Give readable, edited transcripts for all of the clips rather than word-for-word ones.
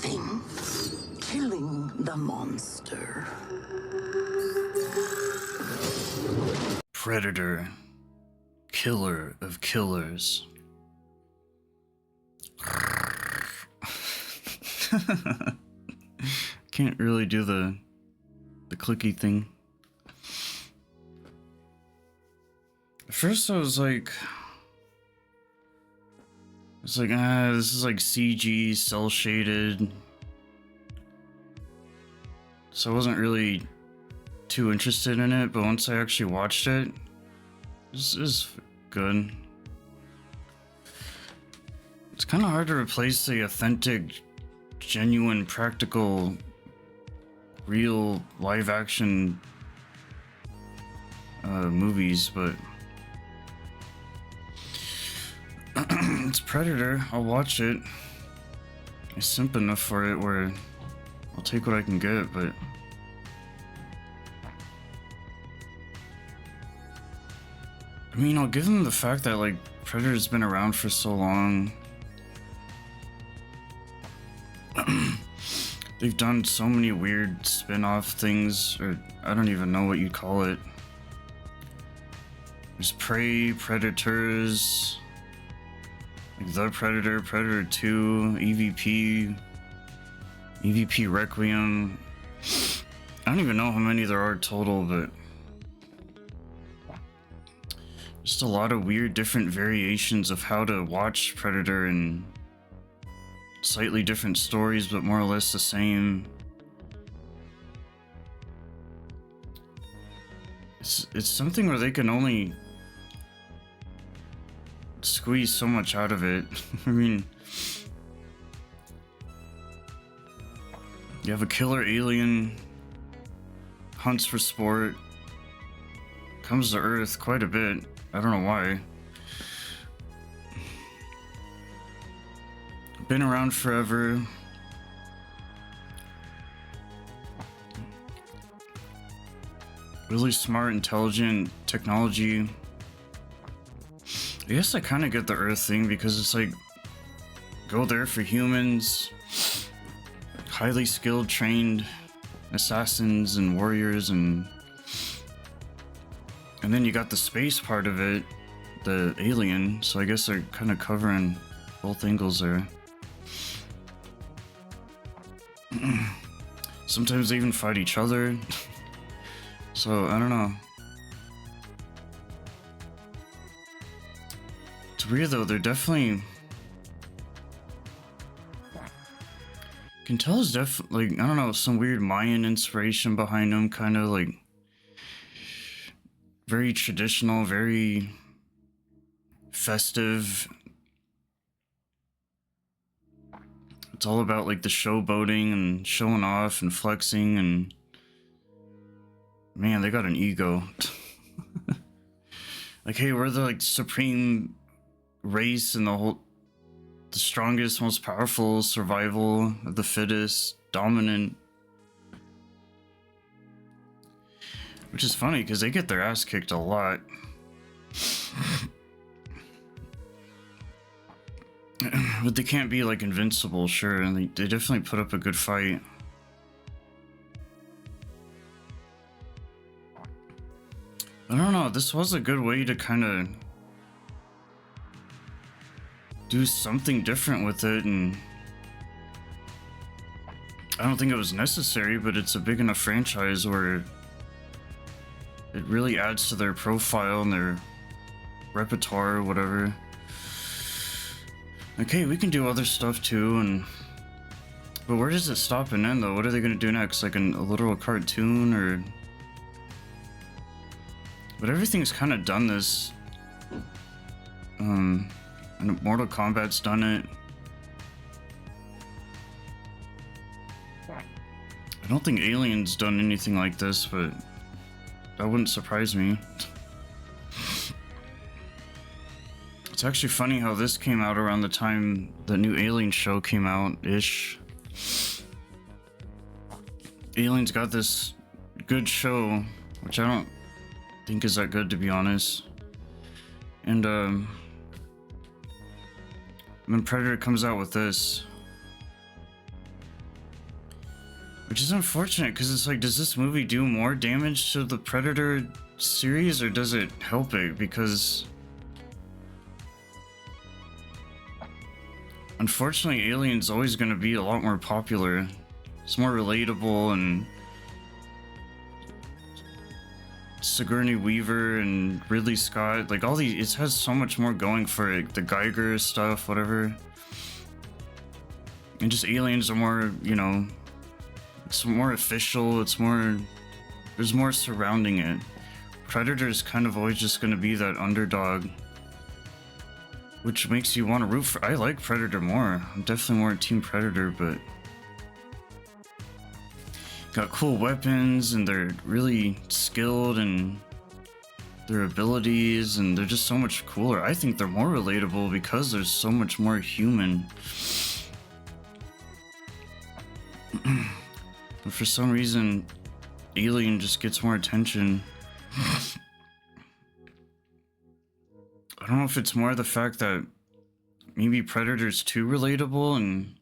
hunting, killing the monster. Predator, killer of killers. Can't really do the clicky thing. At first I was like, this is like CG, cell shaded. So I wasn't really too interested in it, but once I actually watched it, this is good. It's kind of hard to replace the authentic, genuine, practical, real live action movies, but it's Predator. I'll watch it. I simp enough for it where I'll take what I can get, but I mean, I'll give them the fact that like Predator's been around for so long. They've done so many weird spin-off things, or I don't even know what you'd call it. There's Prey, Predators, like The Predator, Predator 2, EVP, EVP Requiem. I don't even know how many there are total, but just a lot of weird different variations of how to watch Predator and slightly different stories, but more or less the same. It's something where they can only squeeze so much out of it. I mean, you have a killer alien, hunts for sport, comes to Earth quite a bit. I don't know why. Been around forever. Really smart, intelligent technology. I guess I kind of get the Earth thing because it's like, go there for humans, highly skilled, trained assassins and warriors, and then you got the space part of it, the alien. So I guess they're kind of covering both angles there. Sometimes they even fight each other. So I don't know. It's weird though, they're definitely, can tell there's definitely, like, I don't know, some weird Mayan inspiration behind them, kind of like very traditional, very festive. It's all about like the showboating and showing off and flexing, and man, they got an ego. Like, hey, we're the like supreme race and the strongest, most powerful, survival of the fittest, dominant. Which is funny because they get their ass kicked a lot. But they can't be like invincible, sure, and they definitely put up a good fight. I don't know, this was a good way to kind of do something different with it, and I don't think it was necessary, but it's a big enough franchise where it really adds to their profile and their repertoire or whatever. Okay, we can do other stuff too, but where does it stop and end though? What are they gonna do next? Like a literal cartoon or? But everything's kind of done this. And Mortal Kombat's done it. I don't think Alien's done anything like this, but that wouldn't surprise me. It's actually funny how this came out around the time the new Alien show came out-ish. Alien's got this good show, which I don't think is that good, to be honest. And then Predator comes out with this. Which is unfortunate, because it's like, does this movie do more damage to the Predator series, or does it help it? Because unfortunately, Alien's always going to be a lot more popular. It's more relatable, and Sigourney Weaver and Ridley Scott, like all these, it has so much more going for it. The Geiger stuff, whatever. And just Aliens are more, you know, it's more official, it's more, there's more surrounding it. Predator is kind of always just going to be that underdog, which makes you want to root for. I like Predator more. I'm definitely more Team Predator, but got cool weapons, and they're really skilled, and their abilities, and they're just so much cooler. I think they're more relatable because they're so much more human. But for some reason, Alien just gets more attention. I don't know if it's more the fact that maybe Predator's too relatable, and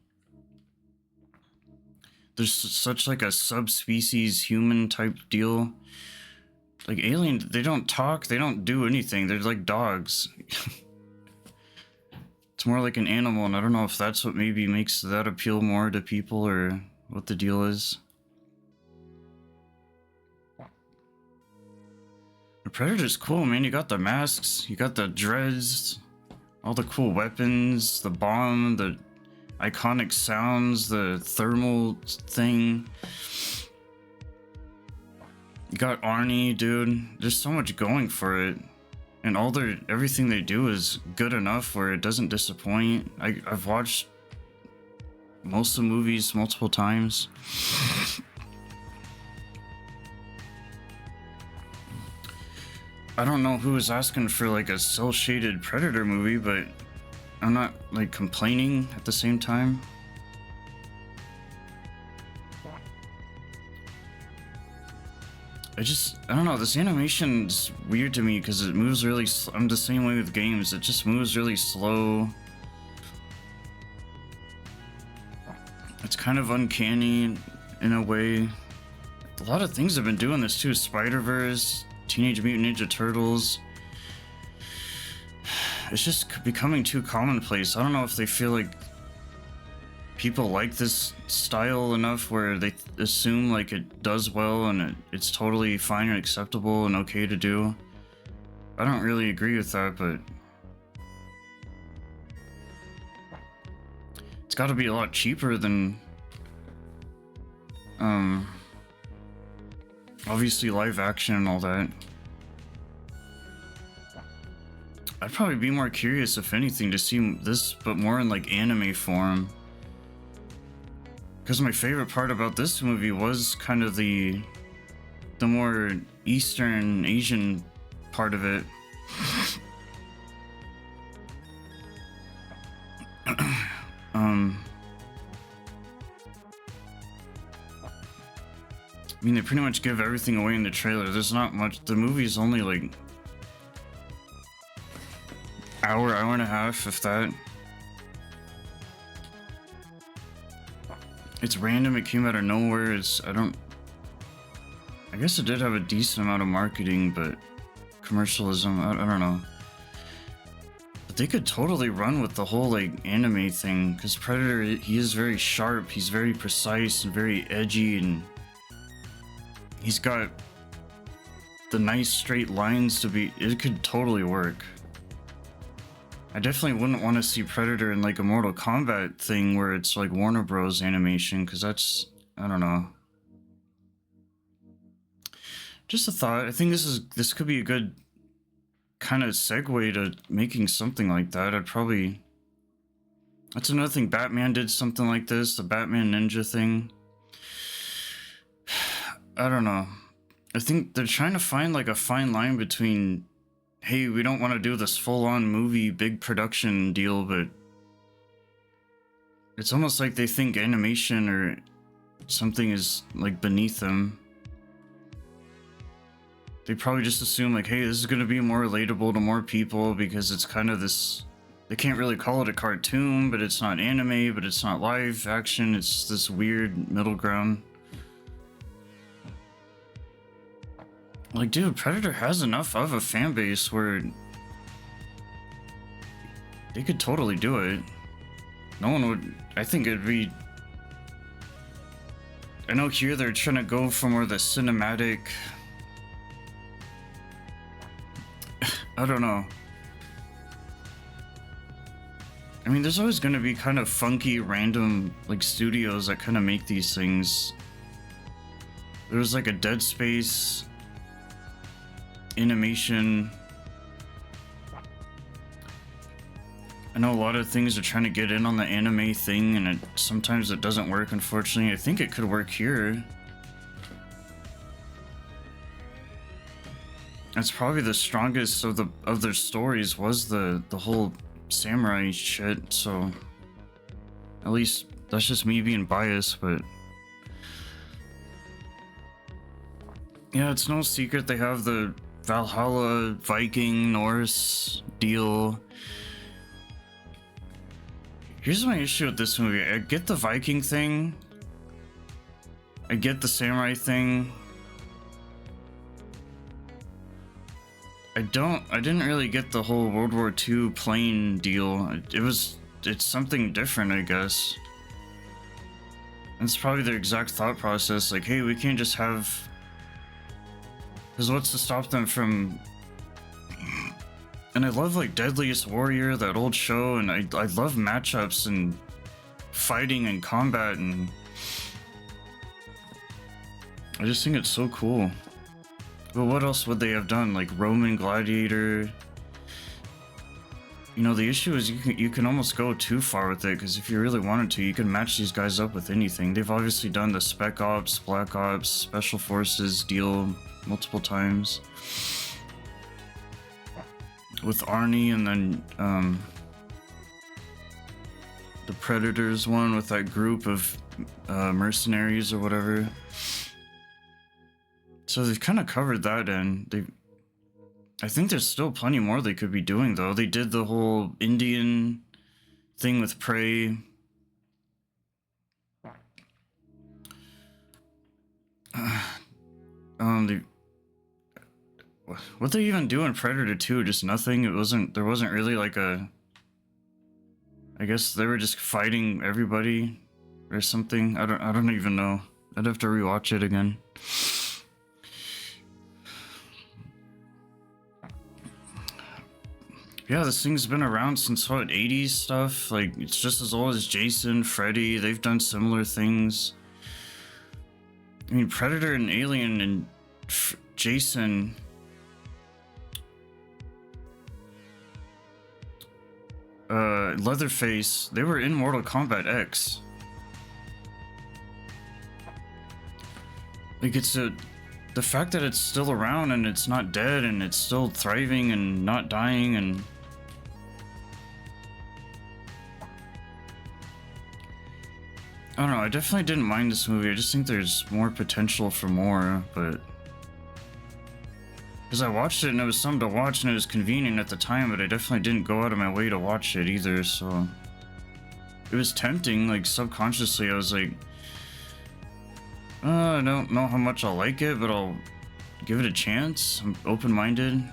there's such like a subspecies human type deal. Like Alien, they don't talk, they don't do anything. They're like dogs. It's more like an animal, and I don't know if that's what maybe makes that appeal more to people, or what the deal is. The Predator's cool, man. You got the masks, you got the dreads, all the cool weapons, the bomb, the iconic sounds, the thermal thing. You got Arnie, dude. There's so much going for it. And everything they do is good enough where it doesn't disappoint. I've watched most of the movies multiple times. I don't know who was asking for like a cel-shaded Predator movie, but I'm not like complaining at the same time. I don't know, this animation's weird to me because it moves really I'm the same way with games, it just moves really slow. It's kind of uncanny in a way. A lot of things have been doing this too. Spider-Verse, Teenage Mutant Ninja Turtles. It's just becoming too commonplace. I don't know if they feel like people like this style enough where they assume like it does well and it's totally fine and acceptable and okay to do. I don't really agree with that, but it's got to be a lot cheaper than obviously live action and all that. I'd probably be more curious, if anything, to see this, but more in like anime form. Because my favorite part about this movie was kind of the more Eastern Asian part of it. I mean, they pretty much give everything away in the trailer. There's not much. The movie's only like hour and a half, if that. It's random, it came out of nowhere. I guess it did have a decent amount of marketing, but commercialism, I don't know. But they could totally run with the whole like anime thing, because Predator, he is very sharp, he's very precise and very edgy, and he's got the nice straight lines to be, it could totally work. I definitely wouldn't want to see Predator in like a Mortal Kombat thing where it's like Warner Bros. Animation, because that's, I don't know. Just a thought. I think this could be a good kind of segue to making something like that. That's another thing. Batman did something like this, the Batman Ninja thing. I don't know. I think they're trying to find like a fine line between, hey, we don't want to do this full-on movie, big production deal, but it's almost like they think animation or something is like beneath them. They probably just assume like, hey, this is going to be more relatable to more people because it's kind of this, they can't really call it a cartoon, but it's not anime, but it's not live action. It's this weird middle ground. Like, dude, Predator has enough of a fan base where they could totally do it. No one would. I think it'd be. I know here they're trying to go for more the cinematic. I don't know. I mean, there's always going to be kind of funky, random, like, studios that kind of make these things. There was like a Dead Space animation. I know a lot of things are trying to get in on the anime thing, and sometimes it doesn't work, unfortunately. I think it could work here. That's probably the strongest of their stories was the whole samurai shit, so at least that's just me being biased, but yeah, it's no secret they have the Valhalla, Viking, Norse deal. Here's my issue with this movie. I get the Viking thing. I get the samurai thing. I didn't really get the whole World War II plane deal. It's something different, I guess. It's probably their exact thought process, like, hey, we can't just have... Because what's to stop them from... And I love, like, Deadliest Warrior, that old show, and I love matchups and fighting and combat, and... I just think it's so cool. But what else would they have done? Like Roman Gladiator? You know, the issue is you can almost go too far with it, because if you really wanted to, you can match these guys up with anything. They've obviously done the Spec Ops, Black Ops, Special Forces deal multiple times. With Arnie, and then the Predators one with that group of mercenaries or whatever. So they've kind of covered that, and I think there's still plenty more they could be doing, though. They did the whole Indian thing with Prey. What they even do in Predator 2? Just nothing. There wasn't really like a... I guess they were just fighting everybody or something. I don't even know. I'd have to rewatch it again. Yeah, this thing's been around since, what, 80s stuff? Like, it's just as old as Jason, Freddy. They've done similar things. I mean, Predator and Alien and Jason... Leatherface, they were in Mortal Kombat X. Like, the fact that it's still around and it's not dead and it's still thriving and not dying, and... I don't know, I definitely didn't mind this movie. I just think there's more potential for more, but... Because I watched it and it was something to watch and it was convenient at the time, but I definitely didn't go out of my way to watch it either, so... It was tempting, like, subconsciously I was like... I don't know how much I'll like it, but I'll give it a chance. I'm open-minded.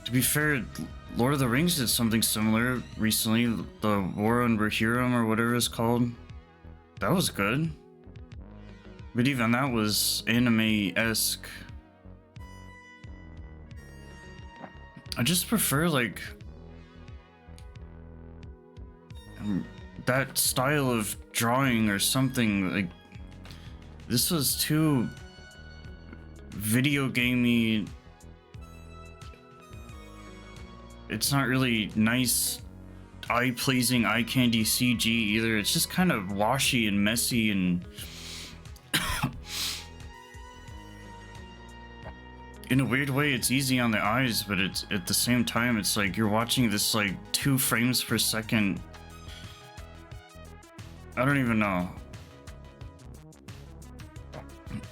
To be fair, Lord of the Rings did something similar recently, the War on Rohirrim or whatever it's called. That was good. But even that was anime-esque. I just prefer, like, that style of drawing or something. Like, this was too video gamey. It's not really nice, eye-pleasing, eye-candy CG either. It's just kind of washy and messy and... In a weird way, it's easy on the eyes, but it's at the same time, it's like you're watching this, like, 2 frames per second. I don't even know.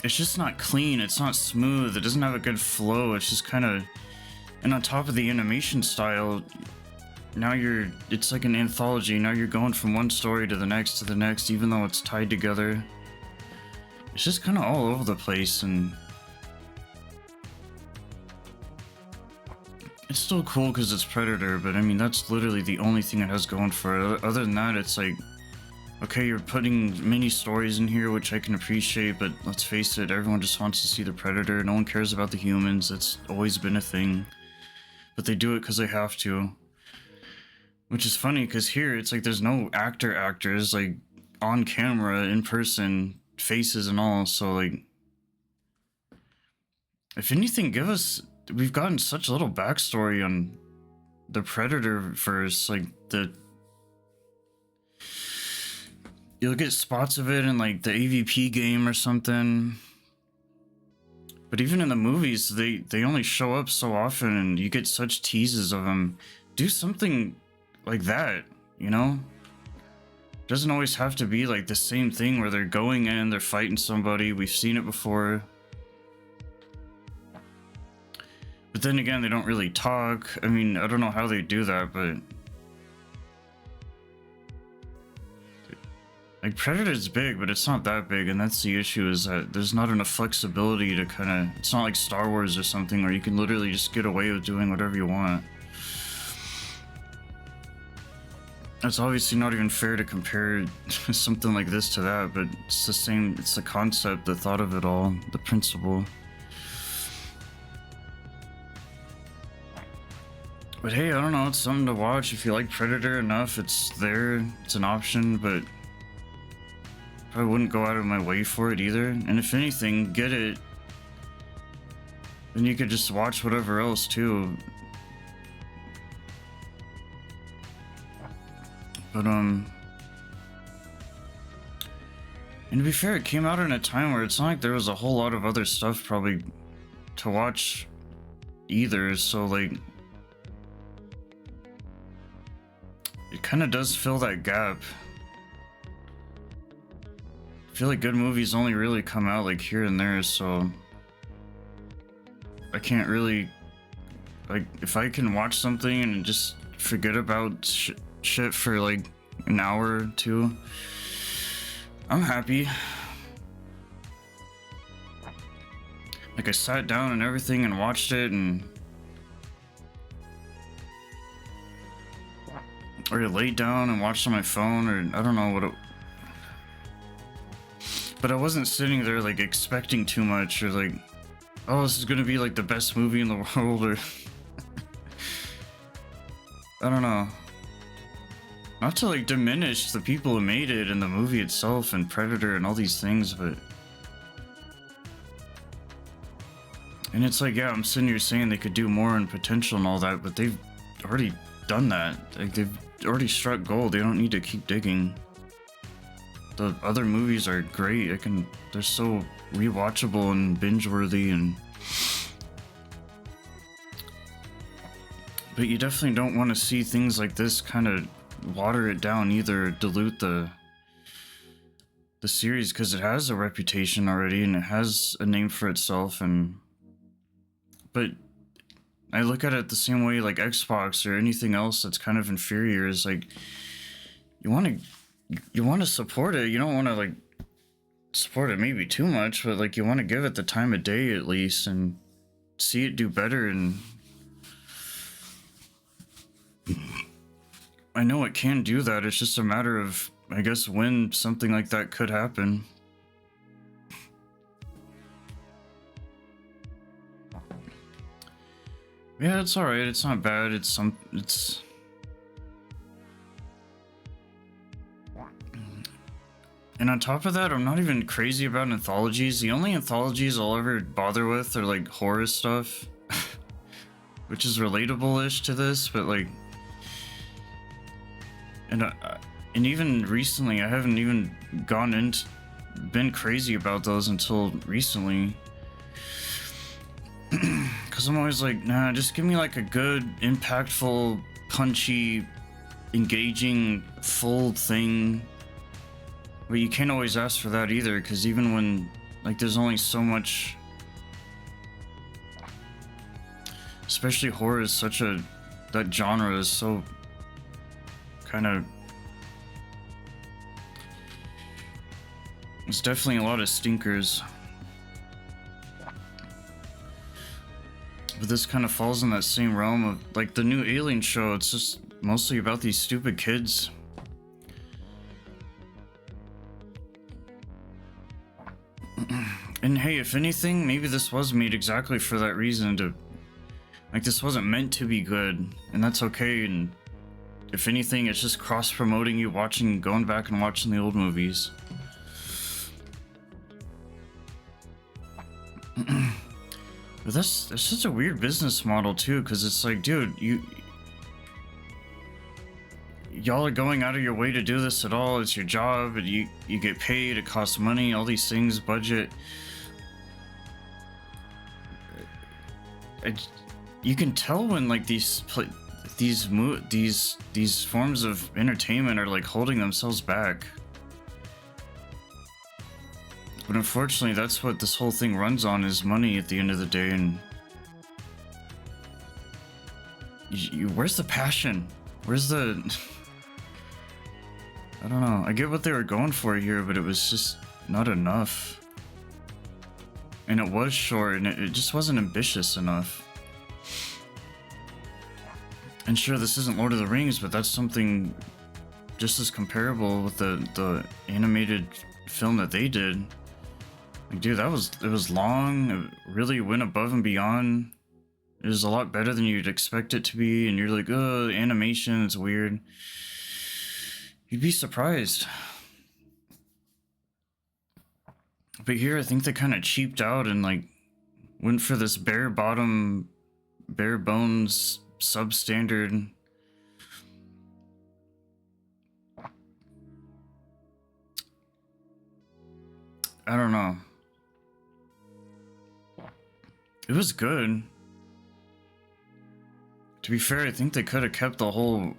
It's just not clean. It's not smooth. It doesn't have a good flow. It's just kind of... And on top of the animation style, now it's like an anthology. Now you're going from one story to the next, even though it's tied together. It's just kind of all over the place, and it's still cool because it's Predator, but I mean, that's literally the only thing it has going for it. Other than that, it's like, okay, you're putting mini stories in here, which I can appreciate, but let's face it, everyone just wants to see the Predator. No one cares about the humans. It's always been a thing. But they do it because they have to. Which is funny, because here, it's like there's no actors, like, on camera, in person, faces and all, so, like... If anything, we've gotten such little backstory on the Predator verse, like, you'll get spots of it in, like, the AVP game or something. But even in the movies, they only show up so often, and you get such teases of them. Do something like that, you know? Doesn't always have to be, like, the same thing where they're going in, they're fighting somebody. We've seen it before. But then again, they don't really talk. I mean, I don't know how they do that, but... Like, Predator's big, but it's not that big, and that's the issue, is that there's not enough flexibility to kind of... It's not like Star Wars or something where you can literally just get away with doing whatever you want. It's obviously not even fair to compare something like this to that, but it's the same, it's the concept, the thought of it all, the principle. But hey, I don't know, it's something to watch. If you like Predator enough, it's there, it's an option, but I wouldn't go out of my way for it either. And if anything, get it, then you could just watch whatever else too. But and to be fair, it came out in a time where it's not like there was a whole lot of other stuff probably to watch either, so like it kind of does fill that gap. I feel like good movies only really come out like here and there, so I can't really, like, if I can watch something and just forget about shit for like an hour or two, I'm happy. Like, I sat down and everything and watched it, and or I laid down and watched on my phone, or I don't know what it... But I wasn't sitting there like expecting too much, or like, oh, this is gonna be like the best movie in the world, or I don't know. Not to like diminish the people who made it and the movie itself and Predator and all these things, but... And it's like, yeah, I'm sitting here saying they could do more and potential and all that, but they've already done that. Like, they've already struck gold. They don't need to keep digging. The other movies are great. They're so rewatchable and binge-worthy, and... But you definitely don't want to see things like this kind of water it down either, dilute the series, because it has a reputation already and it has a name for itself. And but I look at it the same way like Xbox or anything else that's kind of inferior, is like you want to support it. You don't want to like support it maybe too much, but like you want to give it the time of day at least and see it do better. And I know it can do that. It's just a matter of, I guess, when something like that could happen. Yeah, it's alright. It's not bad. It's... And on top of that, I'm not even crazy about anthologies. The only anthologies I'll ever bother with are like horror stuff, which is relatable-ish to this, but like... And even recently, I haven't even been crazy about those until recently. Because I'm always like, nah, just give me like a good, impactful, punchy, engaging, full thing. But you can't always ask for that either, because even when, like, there's only so much... Especially horror is such a... That genre is so... kind of... There's definitely a lot of stinkers. But this kind of falls in that same realm of like the new Alien show. It's just mostly about these stupid kids. And hey, if anything, maybe this was made exactly for that reason, to like, this wasn't meant to be good, and that's okay. And if anything, it's just cross-promoting you going back and watching the old movies. But that's such a weird business model too, because it's like, dude, y'all are going out of your way to do this at all. It's your job, and you get paid, it costs money, all these things, budget. You can tell when like these forms of entertainment are like holding themselves back. But unfortunately, that's what this whole thing runs on, is money at the end of the day. And where's the passion? Where's the... I don't know. I get what they were going for here, but it was just not enough. And it was short, and it just wasn't ambitious enough. And sure, this isn't Lord of the Rings, but that's something just as comparable with the animated film that they did. Like, dude, it was long. It really went above and beyond. It was a lot better than you'd expect it to be, and you're like, oh, animation, it's weird. You'd be surprised. But here, I think they kind of cheaped out and like went for this bare bones, substandard. I don't know. It was good. To be fair, I think they could have kept the whole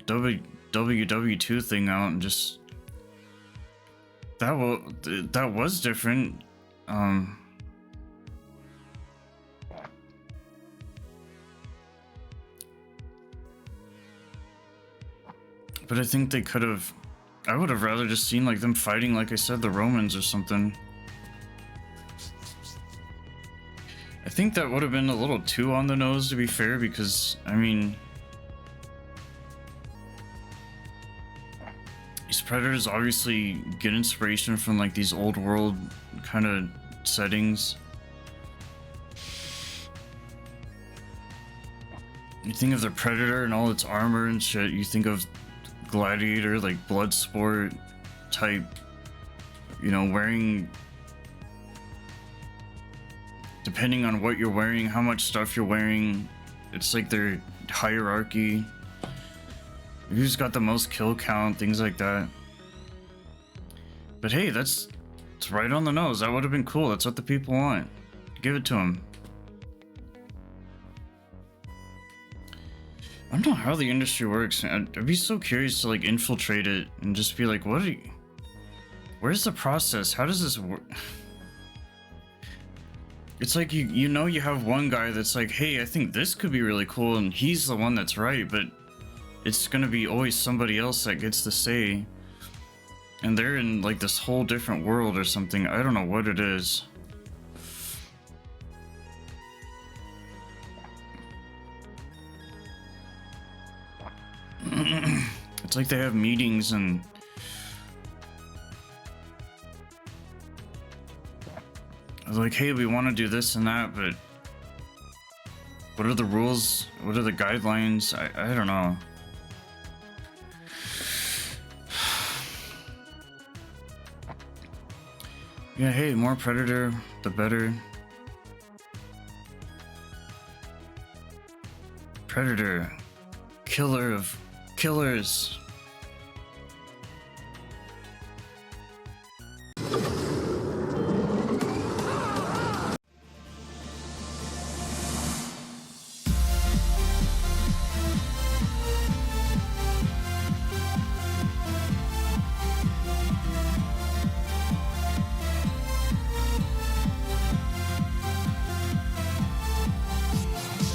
WW2 thing out and just... That was different. But I think they could have... I would have rather just seen like them fighting, like I said, the Romans or something. I think that would have been a little too on the nose, to be fair, because, I mean... these predators obviously get inspiration from like these old world kind of settings. You think of the Predator and all its armor and shit, you think of Gladiator, like Bloodsport type, you know, wearing, depending on what you're wearing, how much stuff you're wearing, it's like their hierarchy. Who's got the most kill count, things like that. But hey, it's right on the nose. That would have been cool. That's what the people want. Give it to them. I don't know how the industry works. I'd be so curious to like infiltrate it and just be like, where's the process? How does this work? It's like you know you have one guy that's like, hey, I think this could be really cool, and he's the one that's right, but it's gonna be always somebody else that gets to say, and they're in like this whole different world or something. I don't know what it is. It's like they have meetings and like, hey, we want to do this and that, but what are the rules? What are the guidelines? I don't know. Yeah, hey, more Predator, the better. Predator, killer of killers.